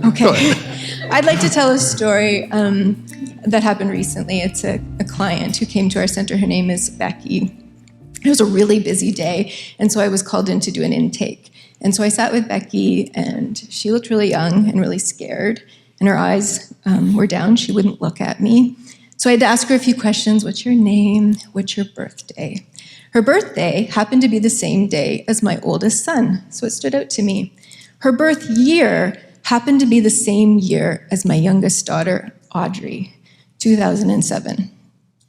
Okay. I'd like to tell a story that happened recently. It's a client who came to our center. Her name is Becky. It was a really busy day, and so I was called in to do an intake. And so I sat with Becky, and she looked really young and really scared, and her eyes were down. She wouldn't look at me. So I had to ask her a few questions. What's your name? What's your birthday? Her birthday happened to be the same day as my oldest son, so it stood out to me. Her birth year happened to be the same year as my youngest daughter, Audrey, 2007.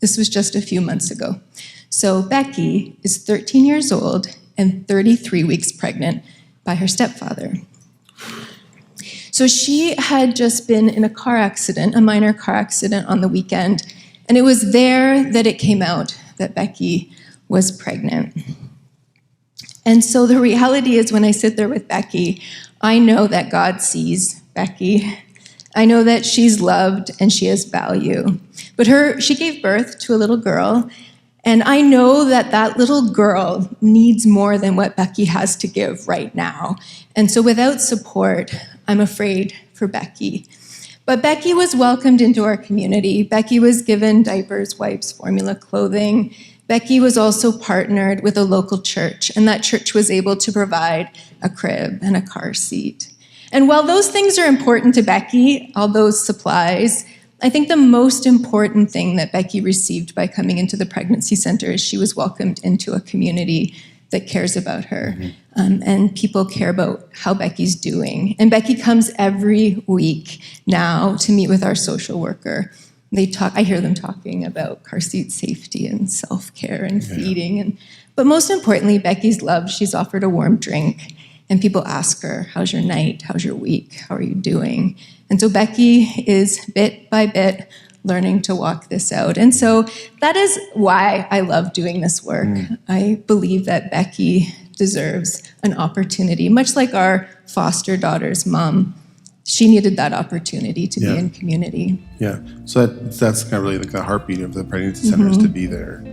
This was just a few months ago. So Becky is 13 years old and 33 weeks pregnant by her stepfather. So she had just been in a car accident, a minor car accident on the weekend, and it was there that it came out that Becky was pregnant. And so the reality is when I sit there with Becky, I know that God sees Becky. I know that she's loved and she has value. But she gave birth to a little girl, and I know that that little girl needs more than what Becky has to give right now. And so without support, I'm afraid for Becky. But Becky was welcomed into our community. Becky was given diapers, wipes, formula, clothing. Becky was also partnered with a local church, and that church was able to provide a crib and a car seat. And while those things are important to Becky, all those supplies, I think the most important thing that Becky received by coming into the pregnancy center is she was welcomed into a community that cares about her. And people care about how Becky's doing. And Becky comes every week now to meet with our social worker. I hear them talking about car seat safety and self-care and feeding. But most importantly, Becky's loved. She's offered a warm drink. And people ask her, how's your night? How's your week? How are you doing? And so Becky is bit by bit learning to walk this out. And so that is why I love doing this work. I believe that Becky deserves an opportunity, much like our foster daughter's mom. She needed that opportunity to be in community. Yeah, so that's kind of really like the heartbeat of the pregnancy center is to be there.